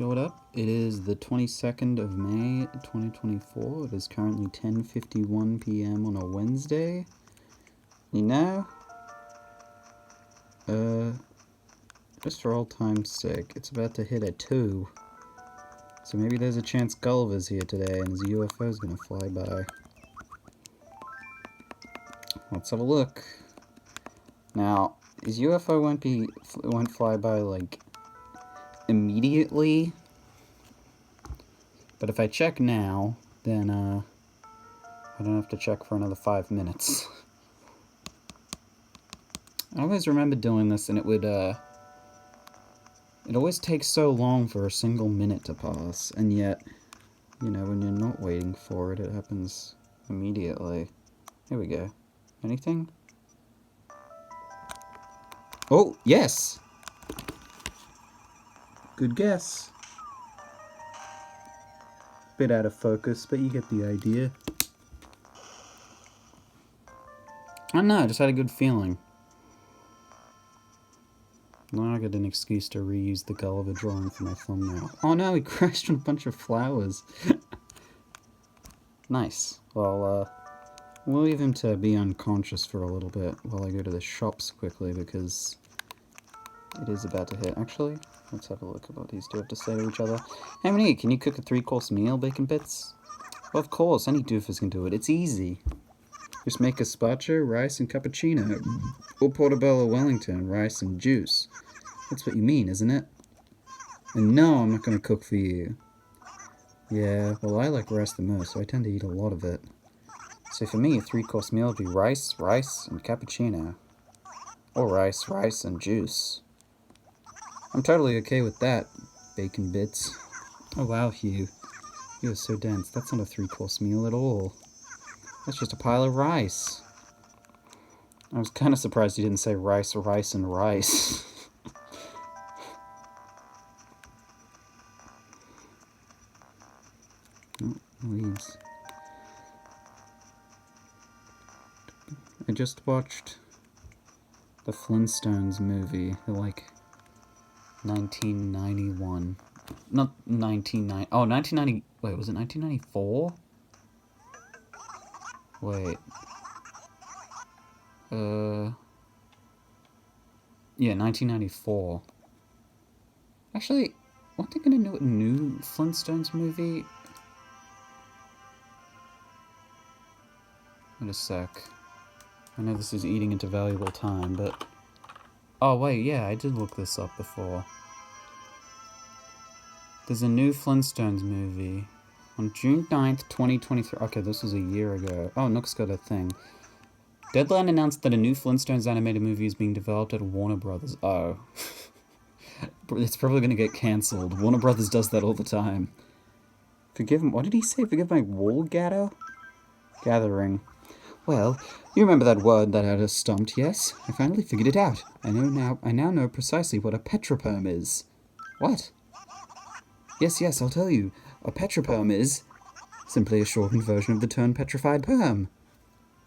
Yo, what up? It is the 22nd of May, 2024. It is currently 10:51 p.m. on a Wednesday. You know, just for old time's sake, it's about to hit a 2. So maybe there's a chance Gulliver's here today and his UFO's gonna fly by. Let's have a look. Now, his UFO won't fly by, like, immediately. But if I check now, then, I don't have to check for another 5 minutes. I always remember doing this, and it always takes so long for a single minute to pass, and yet, you know, when you're not waiting for it, it happens immediately. Here we go. Anything? Oh, yes! Good guess. Bit out of focus, but you get the idea. I don't know, I just had a good feeling. Now I got an excuse to reuse the Gulliver drawing for my thumbnail. Oh no, he crashed on a bunch of flowers. Nice. Well, we'll leave him to be unconscious for a little bit while I go to the shops quickly, because it is about to hit. Actually, let's have a look at what these two have to say to each other. Hey Monique, can you cook a 3-course meal, Bacon Bits? Well, of course, any doofus can do it. It's easy. Just make gazpacho, rice, and cappuccino. Or portobello Wellington, rice and juice. That's what you mean, isn't it? And no, I'm not going to cook for you. Yeah, well, I like rice the most, so I tend to eat a lot of it. So for me, a 3-course meal would be rice, and cappuccino. Or rice, and juice. I'm totally okay with that, Bacon Bits. Oh wow, Hugh. You are so dense. That's not a 3-course meal at all. That's just a pile of rice. I was kind of surprised you didn't say rice, and rice. Oh, leaves. I just watched the Flintstones movie, the, like, 1991. Not 1990. Oh, 1990. Wait, was it 1994? Wait. Yeah, 1994. Actually, weren't they gonna do a new Flintstones movie? Wait a sec. I know this is eating into valuable time, but... Oh, wait, yeah, I did look this up before. There's a new Flintstones movie. On June 9th, 2023... Okay, this was a year ago. Oh, Nook's got a thing. Deadline announced that a new Flintstones animated movie is being developed at Warner Brothers. Oh. It's probably gonna get cancelled. Warner Brothers does that all the time. Forgive him... What did he say? Forgive my wool gathering. Well, you remember that word that had us stumped, yes? I finally figured it out. I now know precisely what a petroperm is. What? Yes, I'll tell you. A petroperm is simply a shortened version of the term petrified perm.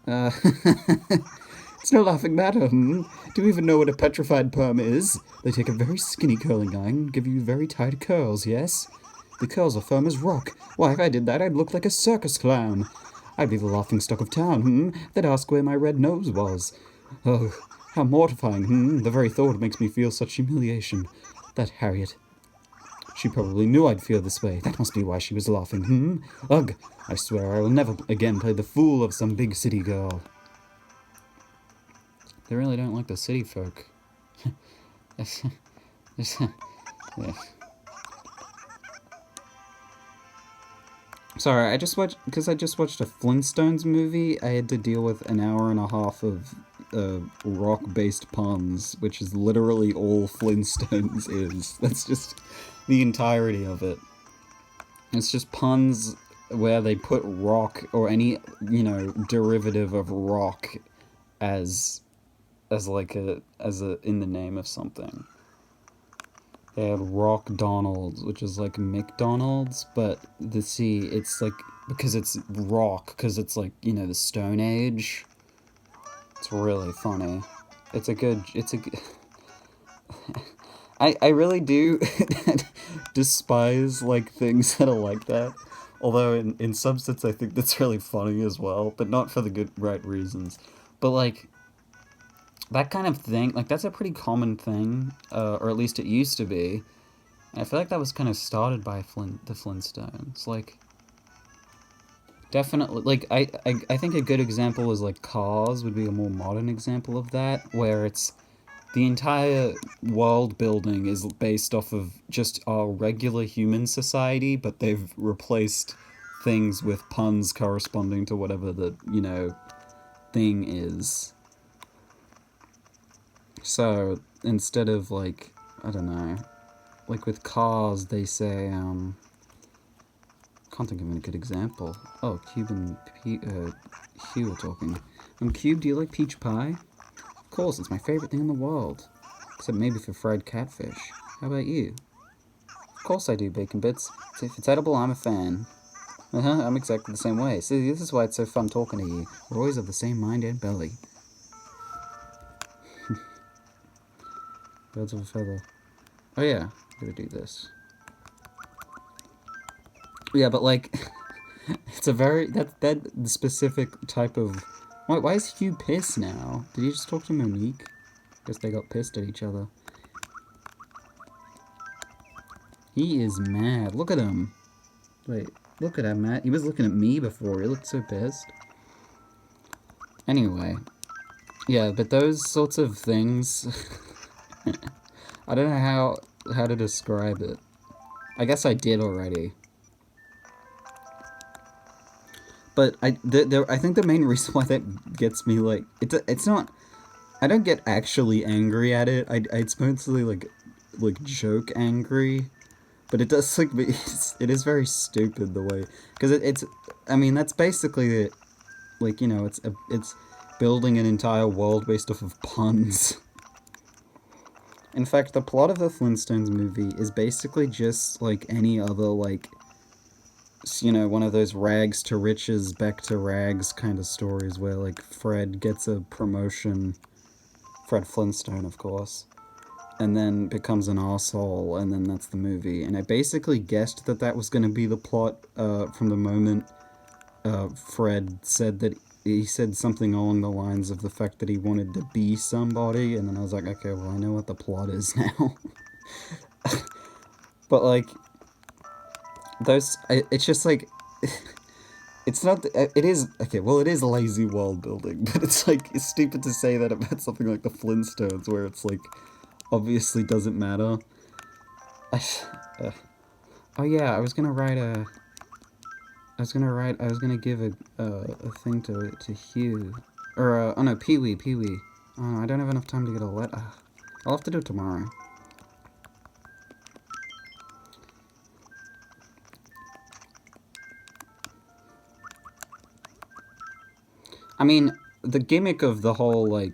It's no laughing matter, Do you even know what a petrified perm is? They take a very skinny curling iron and give you very tight curls, yes? The curls are firm as rock. Why, if I did that, I'd look like a circus clown. I'd be the laughingstock of town, They'd ask where my red nose was. Oh, how mortifying, The very thought makes me feel such humiliation. That Harriet. She probably knew I'd feel this way. That must be why she was laughing, Ugh, I swear I will never again play the fool of some big city girl. They really don't like the city folk. Yeah. Sorry, I just watched a Flintstones movie, I had to deal with an hour and a half of rock-based puns, which is literally all Flintstones is. That's just the entirety of it. It's just puns where they put rock, or any, derivative of rock as in the name of something. They had Rock Donald's, which is like McDonald's, but it's like, because it's rock, because it's like, the Stone Age. It's really funny. I really do despise, like, things that are like that. Although, in some sense, I think that's really funny as well, but not for the right reasons. But, like, that kind of thing, like, that's a pretty common thing, or at least it used to be. And I feel like that was kind of started by the Flintstones. Like, definitely, like, I think a good example is, like, Cars would be a more modern example of that, where it's the entire world building is based off of just our regular human society, but they've replaced things with puns corresponding to whatever the, thing is. So, instead of, like, I don't know, like with Cars, they say, can't think of a good example. Oh, Cube and Hugh are talking. Cube, do you like peach pie? Of course, it's my favorite thing in the world. Except maybe for fried catfish. How about you? Of course I do, Bacon Bits. If it's edible, I'm a fan. I'm exactly the same way. See, this is why it's so fun talking to you. We're always of the same mind and belly. Birds of a feather. Oh yeah, gotta do this. Yeah, but like, it's a very, that specific type of... Why is Hugh pissed now? Did he just talk to Monique? Guess they got pissed at each other. He is mad. Look at him. Wait, look at him, Matt. He was looking at me before. He looked so pissed. Anyway. Yeah, but those sorts of things... I don't know how to describe it. I guess I did already. But I think the main reason why that gets me, like... It's not... I don't get actually angry at it. It's mostly, like joke angry. But it does, like, it is very stupid the way... Because it's... I mean, that's basically it. Like, it's building an entire world based off of puns. In fact, the plot of the Flintstones movie is basically just like any other, like, one of those rags to riches, back to rags kind of stories where, like, Fred gets a promotion, Fred Flintstone, of course, and then becomes an arsehole, and then that's the movie. And I basically guessed that was going to be the plot from the moment Fred said that he said something along the lines of the fact that he wanted to be somebody, and then I was like, okay, well, I know what the plot is now. But, like, it's just, like, it's not, it is, okay, well, it is lazy world building, but it's, like, it's stupid to say that about something like the Flintstones, where it's, like, obviously doesn't matter. Oh, yeah, I was gonna give a thing to Hugh. Or, oh no, Peewee. Oh, I don't have enough time to get a letter. I'll have to do it tomorrow. I mean, the gimmick of the whole, like,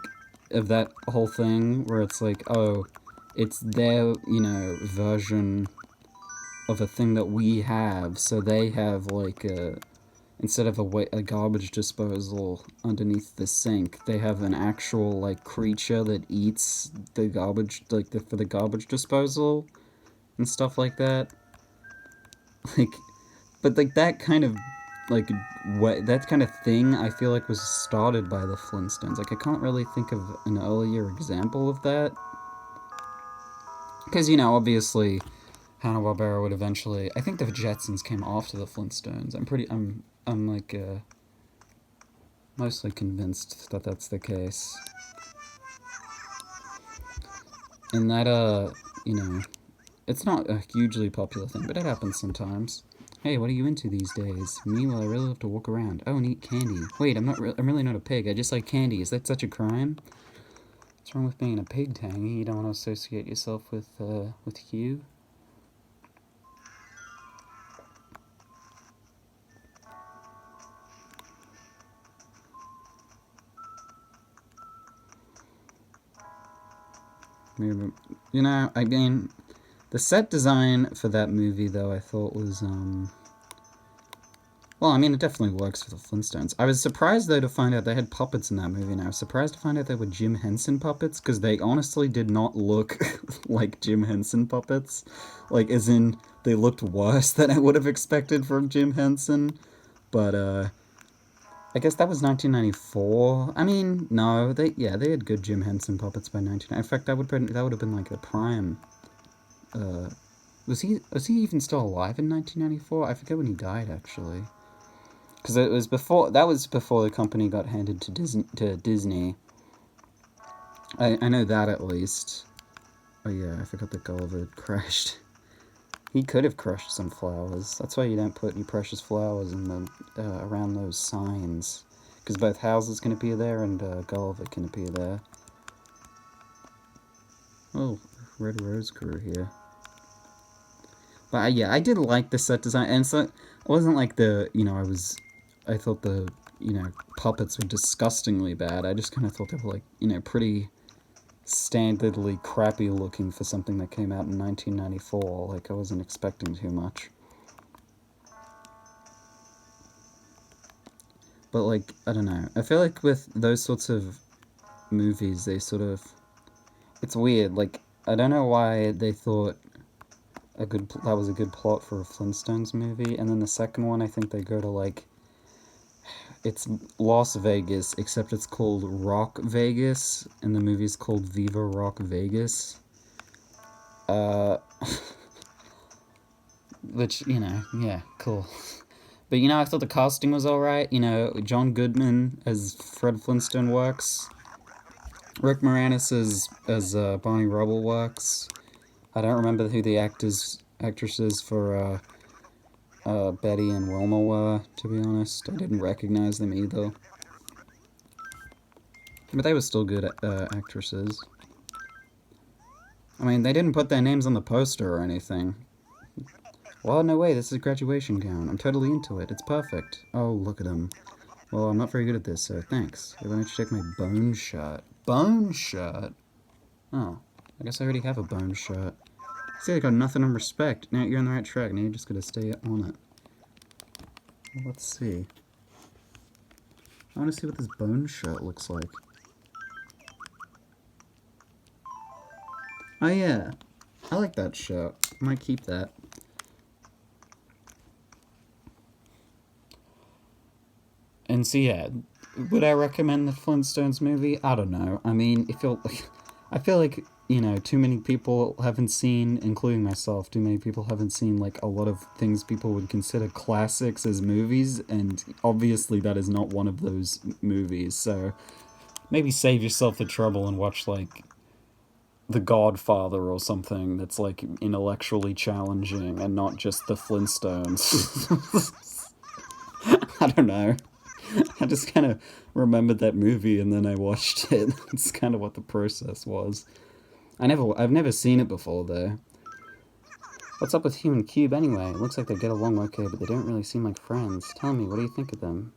of that whole thing, where it's like, oh, it's their, version of a thing that we have, so they have, like, instead of a garbage disposal underneath the sink, they have an actual, like, creature that eats the garbage, like, for the garbage disposal, and stuff like that. Like, but, like, that kind of, like, that kind of thing, I feel like was started by the Flintstones. Like, I can't really think of an earlier example of that. Because, obviously, Hanna-Barbera would eventually... I think the Jetsons came after the Flintstones. I'm like, mostly convinced that that's the case. And that, it's not a hugely popular thing, but it happens sometimes. Hey, what are you into these days? Me? Well, I really love to walk around. Oh, and eat candy. Wait, I'm really not a pig. I just like candy. Is that such a crime? What's wrong with being a pig, Tangy? You don't want to associate yourself with Hugh? Maybe, I mean, the set design for that movie, though, I thought was, well, I mean, it definitely works for the Flintstones. I was surprised, though, to find out they had puppets in that movie, and I was surprised to find out they were Jim Henson puppets, because they honestly did not look like Jim Henson puppets. Like, as in, they looked worse than I would have expected from Jim Henson. But I guess that was 1994. I mean, no, they had good Jim Henson puppets by 19. In fact, that would have been like the prime. Was he even still alive in 1994? I forget when he died actually. Because it was before the company got handed to Disney. I know that at least. Oh yeah, I forgot that Gulliver crashed. He could have crushed some flowers. That's why you don't put any precious flowers in the around those signs, because both houses can appear there and Gulliver can appear there. Oh, Red Rose grew here. But yeah, I did like the set design, and so it wasn't like I thought the puppets were disgustingly bad. I just kind of thought they were like pretty standardly crappy looking for something that came out in 1994. Like, I wasn't expecting too much. But, like, I don't know. I feel like with those sorts of movies, they sort of... It's weird. Like, I don't know why they thought that was a good plot for a Flintstones movie, and then the second one, I think they go to, like... It's Las Vegas, except it's called Rock Vegas, and the movie's called Viva Rock Vegas. Which, yeah, cool. But, I thought the casting was alright. John Goodman as Fred Flintstone works. Rick Moranis as Barney Rubble works. I don't remember who the actresses for Betty and Wilma were, to be honest. I didn't recognize them either. But they were still good actresses. I mean, they didn't put their names on the poster or anything. Well, no way, this is a graduation gown. I'm totally into it. It's perfect. Oh, look at them. Well, I'm not very good at this, so thanks. Why don't you check my bone shirt? Bone shirt? Oh, I guess I already have a bone shirt. See, I got nothing on respect. Now you're on the right track. Now you just gotta stay on it. Well, let's see. I want to see what this bone shirt looks like. Oh yeah, I like that shirt. I might keep that. And so yeah, would I recommend the Flintstones movie? I don't know. I mean, I feel like too many people haven't seen, including myself, too many people haven't seen like a lot of things people would consider classics as movies, and obviously that is not one of those movies. So maybe save yourself the trouble and watch like The Godfather or something that's like intellectually challenging and not just the Flintstones. I don't know. I just kind of remembered that movie and then I watched it. It's kind of what the process was. I've never seen it before though. What's up with Hugh and Cube anyway? It looks like they get along okay, but they don't really seem like friends. Tell me, what do you think of them?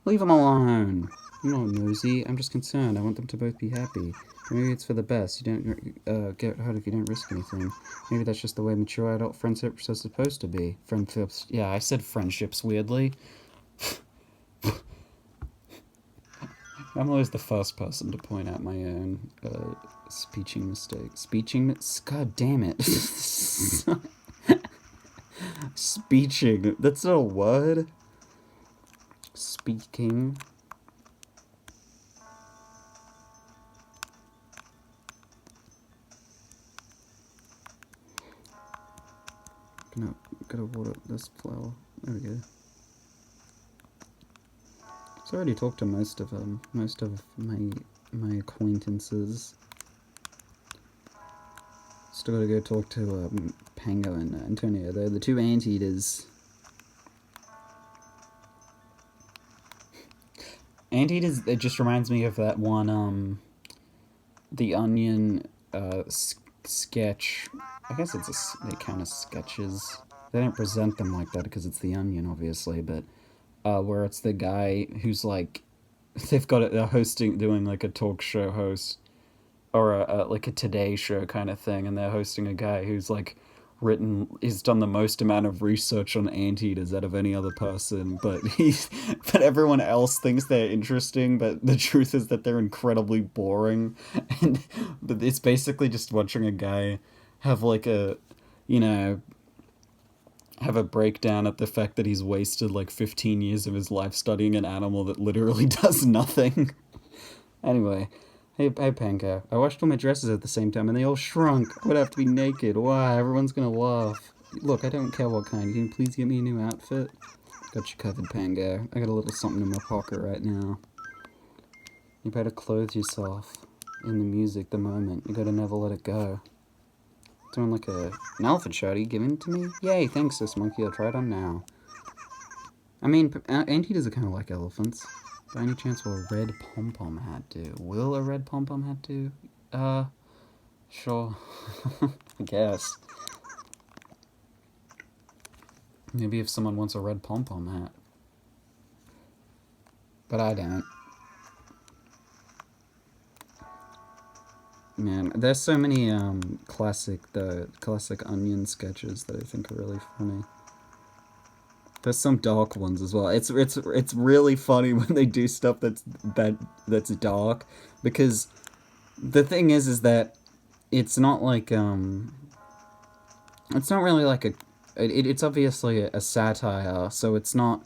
Leave them alone. I'm not nosy. I'm just concerned. I want them to both be happy. Maybe it's for the best. You don't get hurt if you don't risk anything. Maybe that's just the way mature adult friendships are supposed to be. Friendships. Yeah, I said friendships weirdly. I'm always the first person to point out my own speeching mistakes. God damn it. Speeching. That's not a word. Speaking. Gotta water this flower. There we go. So I already talked to most of my acquaintances. Still gotta go talk to Pango and Antonio. They're the two anteaters. Anteaters. It just reminds me of that one. The Onion sketch. I guess they count as sketches. They don't present them like that because it's The Onion, obviously, but. Where it's the guy who's like, they've got doing like a talk show host, or like a Today Show kind of thing, and they're hosting a guy who's like he's done the most amount of research on anteaters out of any other person, but everyone else thinks they're interesting, but the truth is that they're incredibly boring, but it's basically just watching a guy have like a, have a breakdown at the fact that he's wasted like 15 years of his life studying an animal that literally does nothing. Anyway, hey Pango, I washed all my dresses at the same time and they all shrunk. I would have to be naked. Why? Everyone's gonna laugh. Look, I don't care what kind. Can you please get me a new outfit? Got you covered, Pango. I got a little something in my pocket right now. You better clothe yourself in the music the moment. You gotta never let it go. Doing like an elephant shot. Are you giving it to me? Yay, thanks, sis monkey. I'll try it on now. I mean, anteaters are kind of like elephants. By any chance will a red pom-pom hat do? Will a red pom-pom hat do? Sure. I guess. Maybe if someone wants a red pom-pom hat. But I don't. Man, there's so many classic Onion sketches that I think are really funny. There's some dark ones as well. It's really funny when they do stuff that's dark, because the thing is that it's not like it's not really like it's obviously a satire, so it's not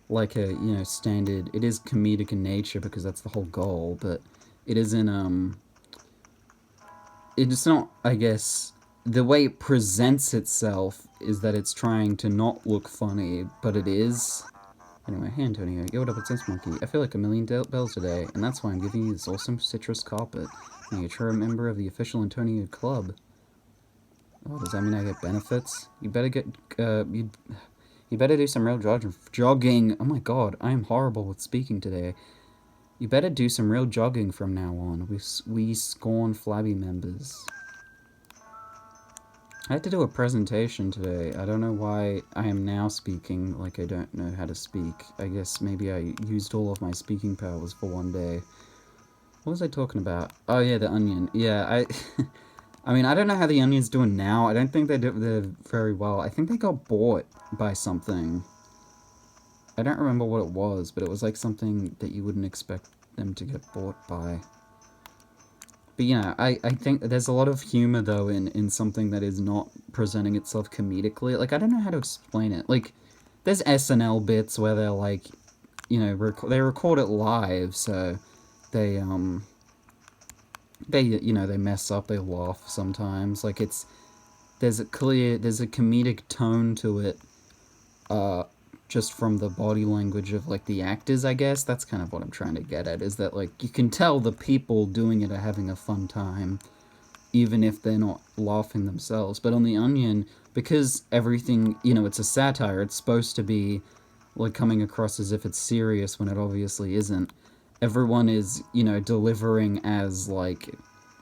like a, you know, standard. It is comedic in nature because that's the whole goal, but it isn't it's not, I guess, the way it presents itself is that it's trying to not look funny, but it is. Anyway, hey Antonio, yo, what up, it's Sense Monkey. I feel like a million bells today, and that's why I'm giving you this awesome citrus carpet. Now you're a member of the official Antonio Club. Oh, does that mean I get benefits? You better get, you better do some real jogging. Oh my god, I am horrible with speaking today. You better do some real jogging from now on. We scorn flabby members. I had to do a presentation today. I don't know why I am now speaking like I don't know how to speak. I guess maybe I used all of my speaking powers for one day. What was I talking about? Oh yeah, the Onion. Yeah, I mean, I don't know how the Onion's doing now. I don't think they're very well. I think they got bought by something. I don't remember what it was, but it was like something that you wouldn't expect them to get bought by. But yeah, I think there's a lot of humor, though, in something that is not presenting itself comedically. Like, I don't know how to explain it. Like, there's SNL bits where they're like, you know, they record it live, so they, you know, they mess up, they laugh sometimes. Like, there's a comedic tone to it, just from the body language of, like, the actors, I guess. That's kind of what I'm trying to get at, is that, like, you can tell the people doing it are having a fun time, even if they're not laughing themselves. But on The Onion, because everything, you know, it's a satire, it's supposed to be, like, coming across as if it's serious when it obviously isn't. Everyone is, you know, delivering as, like,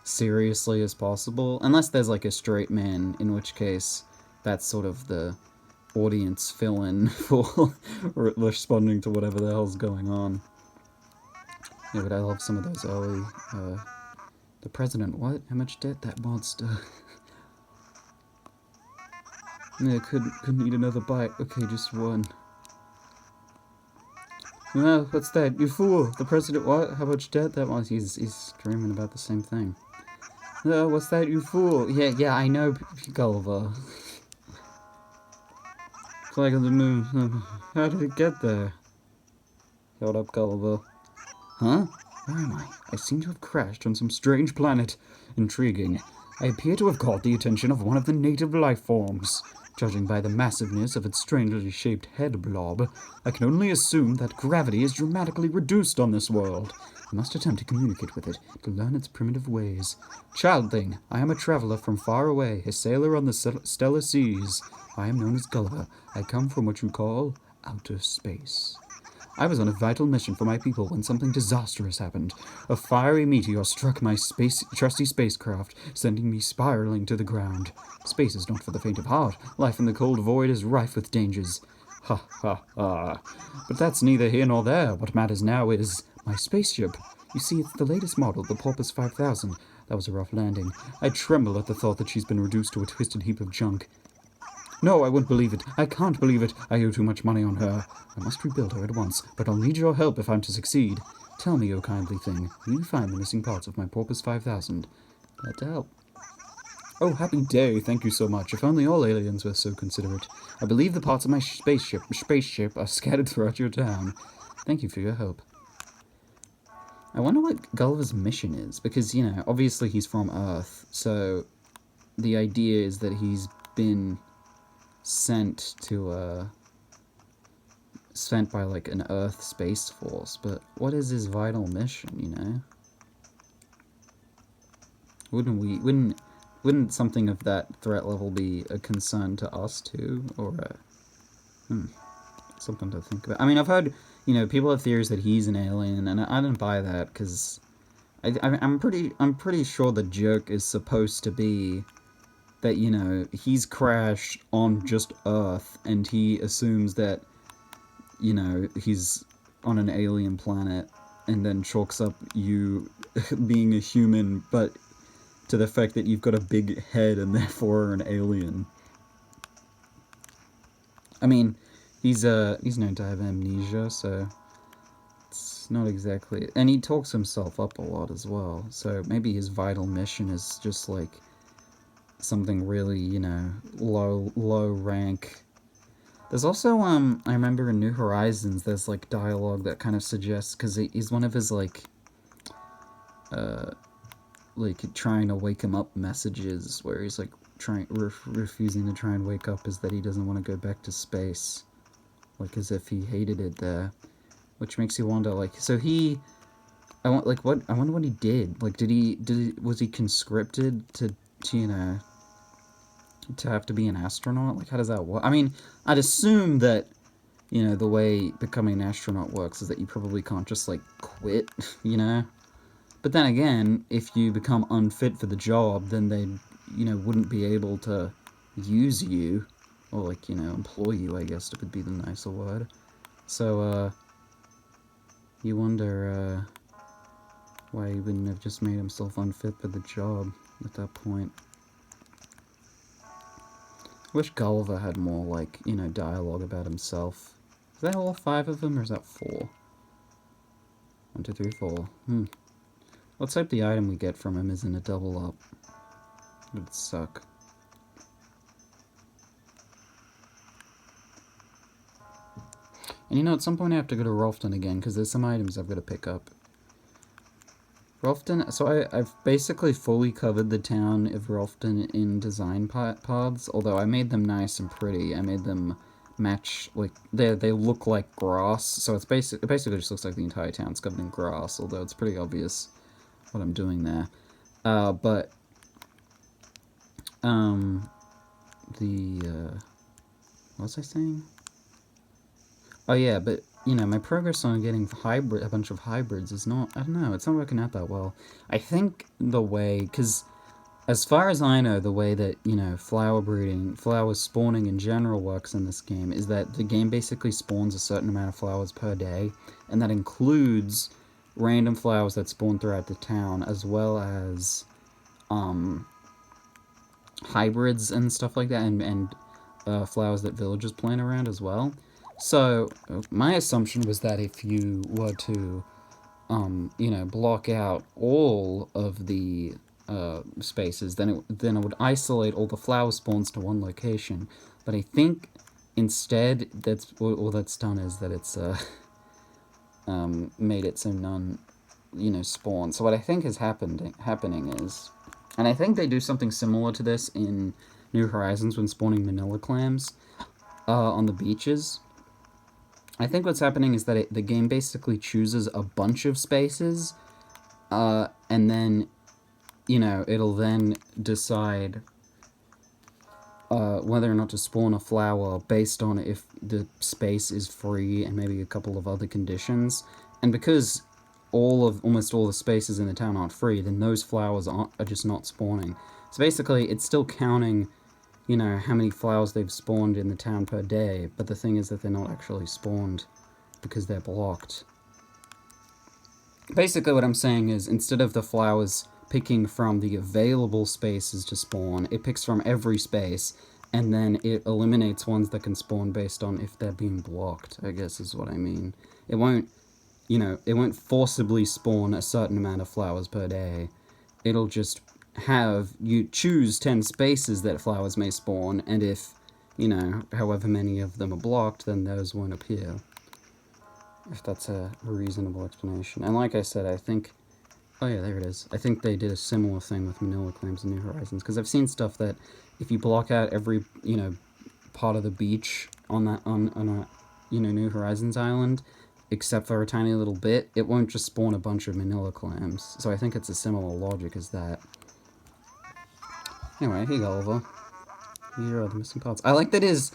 seriously as possible. Unless there's, like, a straight man, in which case that's sort of the audience fill-in for responding to whatever the hell's going on. Yeah, but I love some of those early, the president, what? How much debt? That monster. Yeah, couldn't eat another bite. Okay, just one. No, what's that? You fool! The president, what? How much debt? That was, he's dreaming about the same thing. No, what's that? You fool! Yeah, I know, Gulliver. Flag of the moon. How did it get there? Hold up, Gulliver. Huh? Where am I? I seem to have crashed on some strange planet. Intriguing. I appear to have caught the attention of one of the native life forms. Judging by the massiveness of its strangely shaped head blob, I can only assume that gravity is dramatically reduced on this world. I must attempt to communicate with it, to learn its primitive ways. Child thing, I am a traveler from far away, a sailor on the stellar seas. I am known as Gulliver. I come from what you call outer space. I was on a vital mission for my people when something disastrous happened. A fiery meteor struck my trusty spacecraft, sending me spiraling to the ground. Space is not for the faint of heart. Life in the cold void is rife with dangers. Ha ha ha. But that's neither here nor there. What matters now is my spaceship. You see, it's the latest model, the Porpoise 5000. That was a rough landing. I tremble at the thought that she's been reduced to a twisted heap of junk. No, I won't believe it. I can't believe it. I owe too much money on her. I must rebuild her at once, but I'll need your help if I'm to succeed. Tell me, O kindly thing, will you find the missing parts of my Porpoise 5000? Glad to help. Oh, happy day, thank you so much. If only all aliens were so considerate. I believe the parts of my spaceship are scattered throughout your town. Thank you for your help. I wonder what Gulliver's mission is, because, you know, obviously he's from Earth, so the idea is that he's been sent to, sent by, like, an Earth Space Force, but what is his vital mission, you know? Wouldn't something of that threat level be a concern to us, too? Or, something to think about. I mean, I've heard, you know, people have theories that he's an alien, and I don't buy that, because I'm pretty sure the joke is supposed to be that, you know, he's crashed on just Earth, and he assumes that, you know, he's on an alien planet, and then chalks up you being a human, but to the fact that you've got a big head and therefore are an alien. I mean, he's known to have amnesia, so it's not exactly... And he talks himself up a lot as well, so maybe his vital mission is just, like, something really, you know, low rank. There's also, I remember in New Horizons, there's, like, dialogue that kind of suggests, because he's one of his, like, trying to wake him up messages, where he's, like, refusing to try and wake up, is that he doesn't want to go back to space, like, as if he hated it there, which makes you wonder, like, so he, I wonder what he did, like, was he conscripted to, you know, to have to be an astronaut? Like, how does that work? I mean, I'd assume that, you know, the way becoming an astronaut works is that you probably can't just, like, quit, you know? But then again, if you become unfit for the job, then they, you know, wouldn't be able to use you, or, like, you know, employ you, I guess would be the nicer word. So, you wonder, why he wouldn't have just made himself unfit for the job at that point. I wish Gulliver had more, like, you know, dialogue about himself. Is that all 5 of them, or is that 4? 1, 2, 3, 4. Let's hope the item we get from him isn't a double up. It would suck. And you know, at some point I have to go to Rolfton again, because there's some items I've got to pick up. Rolfton, so I've basically fully covered the town of Rolfton in design paths, although I made them nice and pretty. I made them match, like, they look like grass, so it basically just looks like the entire town's covered in grass, although it's pretty obvious what I'm doing there. What was I saying? Oh yeah, but, you know, my progress on getting a bunch of hybrids is not, I don't know, it's not working out that well. I think the way, because as far as I know, the way that, you know, flower spawning in general works in this game is that the game basically spawns a certain amount of flowers per day, and that includes random flowers that spawn throughout the town, as well as, hybrids and stuff like that, and flowers that villagers plant around as well. So, my assumption was that if you were to, you know, block out all of the spaces, then it would isolate all the flower spawns to one location. But I think instead, all that's done is that it's made it so none, you know, spawn. So what I think is happening is, and I think they do something similar to this in New Horizons when spawning manila clams on the beaches. I think what's happening is that the game basically chooses a bunch of spaces, and then, you know, it'll then decide whether or not to spawn a flower based on if the space is free and maybe a couple of other conditions. And because almost all the spaces in the town aren't free, then those flowers are just not spawning. So basically, it's still counting, you know, how many flowers they've spawned in the town per day, but the thing is that they're not actually spawned because they're blocked. Basically what I'm saying is, instead of the flowers picking from the available spaces to spawn, it picks from every space, and then it eliminates ones that can spawn based on if they're being blocked, I guess is what I mean. It won't, you know, it won't forcibly spawn a certain amount of flowers per day. It'll just you choose 10 spaces that flowers may spawn, and if, you know, however many of them are blocked, then those won't appear. If that's a reasonable explanation. And like I said, I think... Oh yeah, there it is. I think they did a similar thing with Manila Clams and New Horizons, because I've seen stuff that if you block out every, you know, part of the beach on that, on a, you know, New Horizons island, except for a tiny little bit, it won't just spawn a bunch of Manila Clams. So I think it's a similar logic as that. Anyway, hey Gulliver. Here are the missing parts. I like that his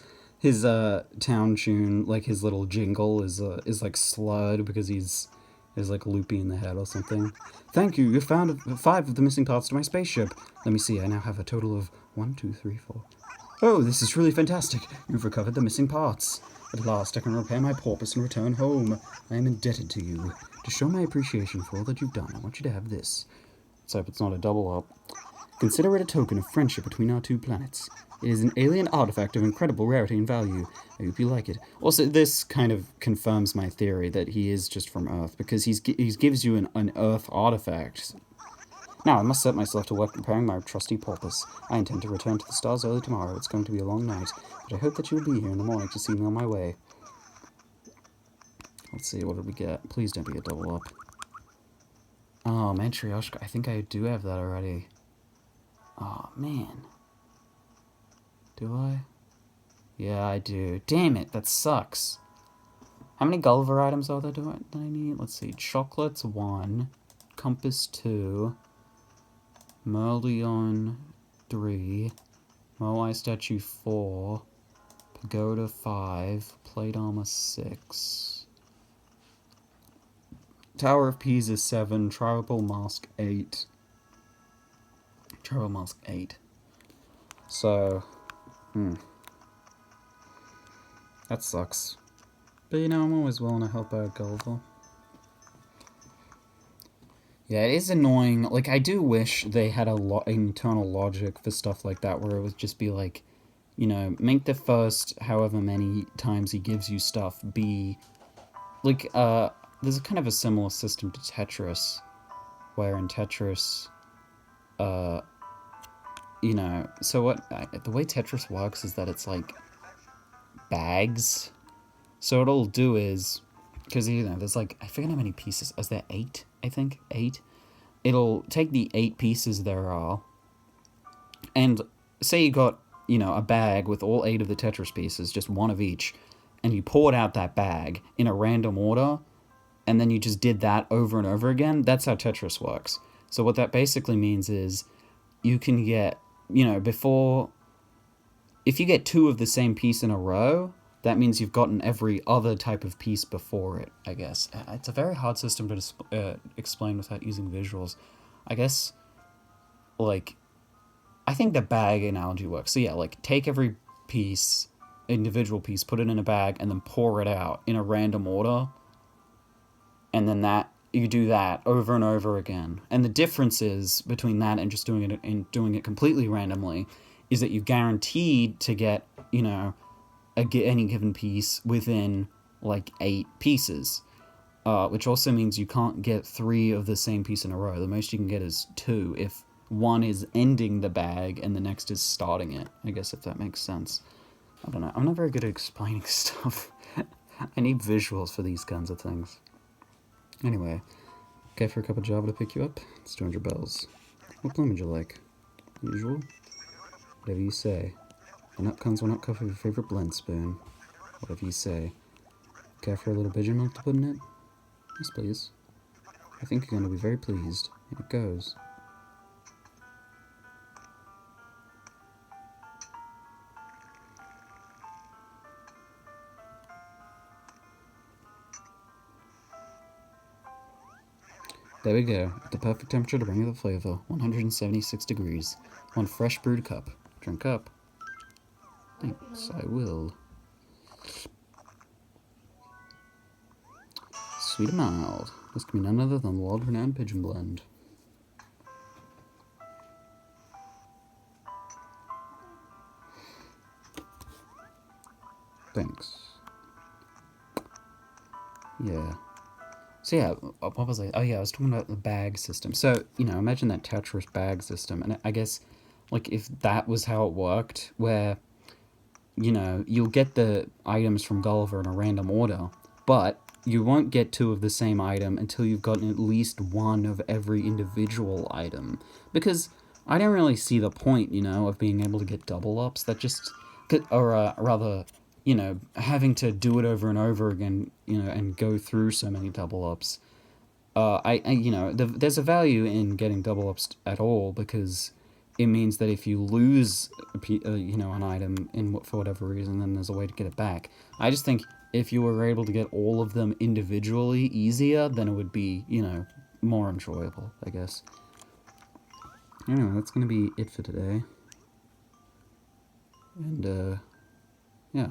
town tune, like his little jingle, is like slurred because he's like loopy in the head or something. Thank you. You found 5 of the missing parts to my spaceship. Let me see. I now have a total of 1, 2, 3, 4. Oh, this is really fantastic. You've recovered the missing parts. At last, I can repair my porpoise and return home. I am indebted to you. To show my appreciation for all that you've done, I want you to have this. Let's hope it's not a double up. Consider it a token of friendship between our 2 planets. It is an alien artifact of incredible rarity and value. I hope you like it. Also, this kind of confirms my theory that he is just from Earth, because he gives you an Earth artifact. Now, I must set myself to work preparing my trusty porpoise. I intend to return to the stars early tomorrow. It's going to be a long night, but I hope that you'll be here in the morning to see me on my way. Let's see, what did we get? Please don't be a double up. Oh, Matryoshka, I think I do have that already. Oh, man. Do I? Yeah, I do. Damn it, that sucks. How many Gulliver items are there that I need? Let's see. Chocolates, 1. Compass, 2. Merlion, 3. Moai statue, 4. Pagoda, 5. Plate armor, 6. Tower of Pisa, 7. Tribal mask, 8. Tribal mask, 8. So... that sucks. But you know, I'm always willing to help out Gulliver. Yeah, it is annoying. Like, I do wish they had internal logic for stuff like that, where it would just be like, you know, make the first however many times he gives you stuff be... Like, there's a kind of a similar system to Tetris, where in Tetris, you know, so the way Tetris works is that it's like bags. So what it'll do is, because, you know, there's like, I forget how many pieces, is there 8, I think? 8? It'll take the 8 pieces there are, and say you got, you know, a bag with all 8 of the Tetris pieces, just 1 of each, and you poured out that bag in a random order, and then you just did that over and over again. That's how Tetris works. So what that basically means is you can get, you know, if you get 2 of the same piece in a row, that means you've gotten every other type of piece before it, I guess. It's a very hard system to explain without using visuals. I guess, like, I think the bag analogy works. So yeah, like, take every piece, individual piece, put it in a bag, and then pour it out in a random order. And then you do that over and over again. And the difference is between that and just doing it completely randomly is that you're guaranteed to get, you know, any given piece within like 8 pieces, which also means you can't get 3 of the same piece in a row. The most you can get is 2 if one is ending the bag and the next is starting it, I guess, if that makes sense. I don't know, I'm not very good at explaining stuff. I need visuals for these kinds of things. Anyway, okay, for a cup of java to pick you up, it's 200 bells. What bloom would you like? Usual? Whatever you say. 1 up comes 1 up cup of your favorite blend spoon. Whatever you say. Care for a little pigeon milk to put in it? Yes, please. I think you're going to be very pleased. And it goes. There we go. At the perfect temperature to bring you the flavor. 176 degrees. 1 fresh brewed cup. Drink up. Thanks, I will. Sweet and mild. This can be none other than the world-renowned pigeon blend. Thanks. Yeah. So yeah, what was I? Oh yeah, I was talking about the bag system. So, you know, imagine that Tetris bag system, and I guess, like, if that was how it worked, where, you know, you'll get the items from Gulliver in a random order, but you won't get two of the same item until you've gotten at least one of every individual item. Because I don't really see the point, you know, of being able to get double ups. That just, or rather, you know, having to do it over and over again, you know, and go through so many double ups. You know, there's a value in getting double ups at all, because it means that if you lose, you know, an item for whatever reason, then there's a way to get it back. I just think if you were able to get all of them individually easier, then it would be, you know, more enjoyable, I guess. Anyway, that's gonna be it for today. And, yeah.